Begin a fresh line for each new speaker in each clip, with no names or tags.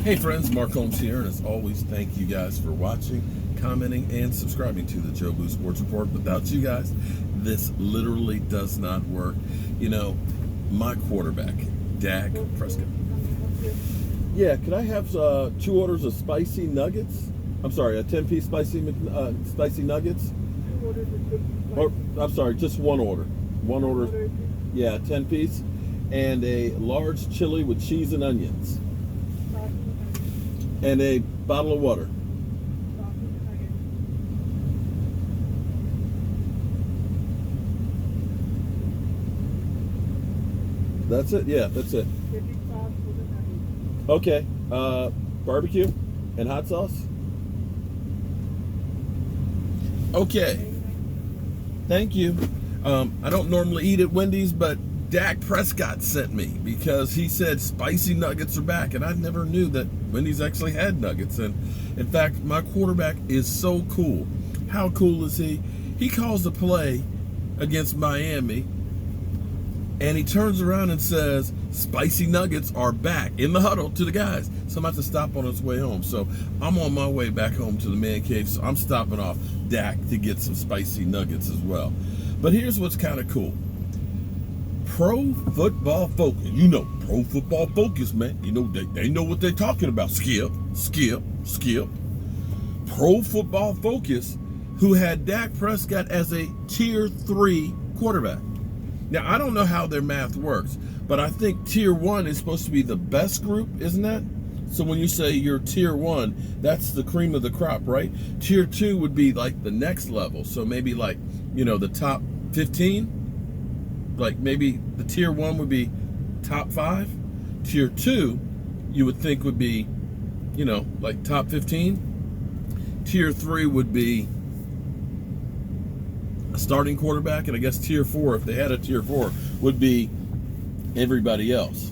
Hey friends, Mark Holmes here, and as always, thank you guys for watching, commenting, and subscribing to the Joe Boo Sports Report. Without you guys, this literally does not work. You know, my quarterback, Dak Prescott. Yeah, could I have 2 orders of spicy nuggets? I'm sorry, a 10-piece spicy nuggets? Or, I'm sorry, just one order. One order. Yeah, 10-piece. And a large chili with cheese and onions. And a bottle of water. That's it? Yeah, that's it. Okay. Barbecue and hot sauce? Okay. Thank you. I don't normally eat at Wendy's, but Dak Prescott sent me because he said spicy nuggets are back, and I never knew that Wendy's actually had nuggets. And in fact, my quarterback is so cool. How cool is he? He calls the play against Miami, and he turns around and says, spicy nuggets are back in the huddle to the guys. So I'm about to stop on his way home. So I'm on my way back home to the man cave. So I'm stopping off Dak to get some spicy nuggets as well. But here's what's kind of cool. Pro Football Focus. You know, Pro Football Focus, man. You know, they know what they're talking about. Skip. Pro Football Focus, who had Dak Prescott as a Tier 3 quarterback. Now, I don't know how their math works, but I think Tier 1 is supposed to be the best group, isn't that? So when you say you're Tier 1, that's the cream of the crop, right? Tier 2 would be like the next level. So maybe like, you know, the top 15. Like maybe the Tier 1 would be top 5. Tier 2, you would think would be, you know, like top 15. Tier 3 would be a starting quarterback, and I guess Tier 4, if they had a Tier 4, would be everybody else.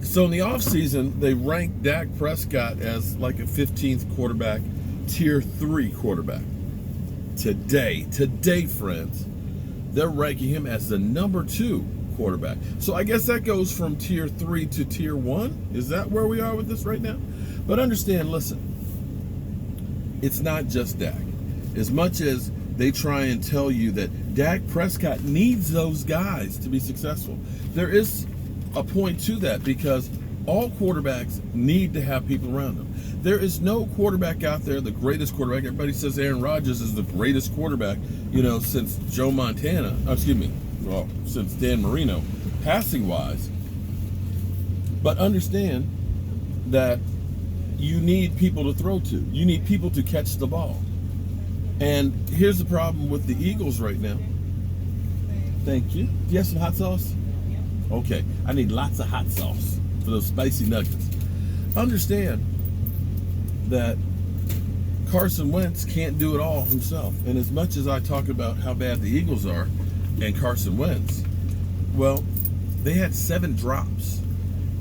So in the offseason, they ranked Dak Prescott as like a 15th quarterback, Tier 3 quarterback. Today, friends, they're ranking him as the number 2 quarterback. So I guess that goes from Tier 3 to Tier 1. Is that where we are with this right now? But understand, listen, it's not just Dak. As much as they try and tell you that Dak Prescott needs those guys to be successful, there is a point to that because all quarterbacks need to have people around them. There is no quarterback out there, the greatest quarterback. Everybody says Aaron Rodgers is the greatest quarterback, you know, since Joe Montana, since Dan Marino, passing wise. But understand that you need people to throw to. You need people to catch the ball. And here's the problem with the Eagles right now. Thank you. Do you have some hot sauce? Okay, I need lots of hot sauce for those spicy nuggets. Understand that Carson Wentz can't do it all himself. And as much as I talk about how bad the Eagles are and Carson Wentz, well, they had 7 drops.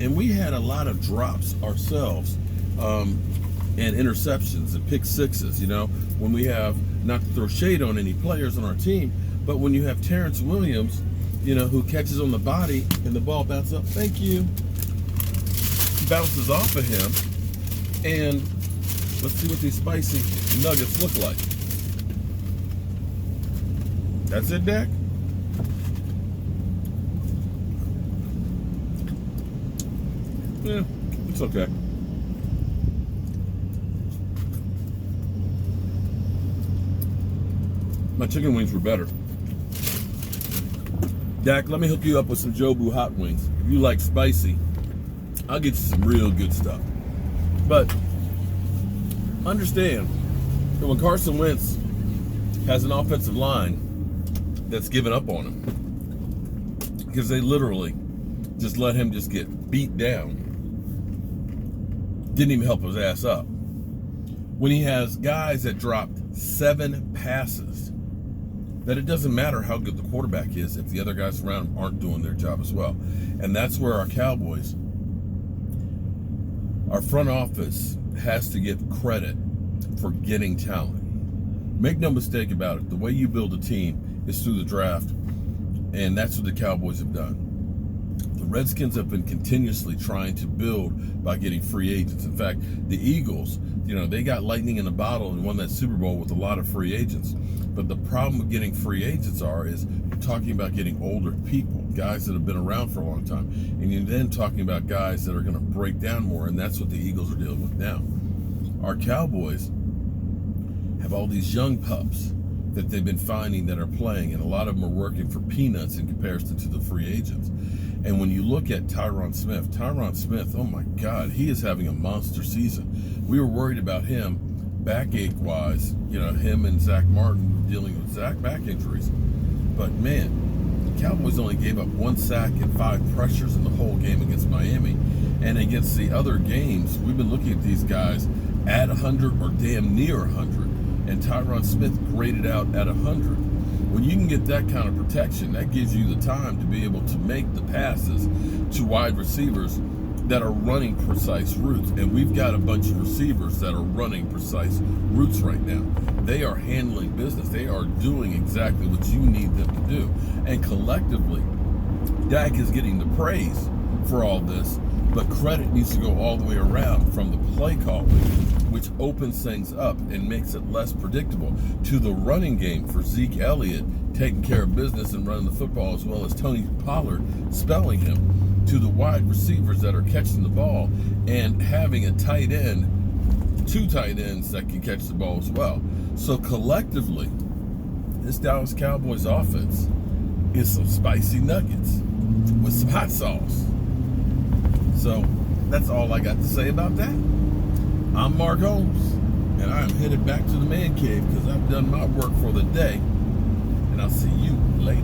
And we had a lot of drops ourselves, and interceptions and pick sixes, you know, when we have, not to throw shade on any players on our team, but when you have Terrence Williams, you know, who catches on the body and the ball bounces up, thank you, bounces off of him, and let's see what these spicy nuggets look like. That's it, Dak? Yeah, it's okay. My chicken wings were better. Dak, let me hook you up with some Joe Boo hot wings. If you like spicy, I'll get you some real good stuff. But understand that when Carson Wentz has an offensive line that's given up on him, because they literally just let him just get beat down, didn't even help his ass up. When he has guys that dropped 7 passes, that it doesn't matter how good the quarterback is if the other guys around him aren't doing their job as well. And that's where our Cowboys, our front office has to give credit for getting talent. Make no mistake about it, the way you build a team is through the draft, and that's what the Cowboys have done. The Redskins have been continuously trying to build by getting free agents. In fact, the Eagles, they got lightning in a bottle and won that Super Bowl with a lot of free agents. But the problem with getting free agents is you're talking about getting older people, guys that have been around for a long time. And you're then talking about guys that are going to break down more, and that's what the Eagles are dealing with now. Our Cowboys have all these young pups that they've been finding that are playing, and a lot of them are working for peanuts in comparison to the free agents. And when you look at Tyron Smith, oh my God, he is having a monster season. We were worried about him backache-wise, him and Zach Martin were dealing with back injuries. But man, the Cowboys only gave up 1 sack and 5 pressures in the whole game against Miami. And against the other games, we've been looking at these guys at 100 or damn near 100. And Tyron Smith graded out at 100. When you can get that kind of protection, that gives you the time to be able to make the passes to wide receivers that are running precise routes. And we've got a bunch of receivers that are running precise routes right now. They are handling business. They are doing exactly what you need them to do. And collectively, Dak is getting the praise for all this, but credit needs to go all the way around from the play calling, which opens things up and makes it less predictable, to the running game for Zeke Elliott taking care of business and running the football, as well as Tony Pollard spelling him, to the wide receivers that are catching the ball and having a tight end, 2 tight ends that can catch the ball as well. So collectively, this Dallas Cowboys offense is some spicy nuggets with some hot sauce. So that's all I got to say about that. I'm Mark Holmes, and I am headed back to the man cave because I've done my work for the day, and I'll see you later.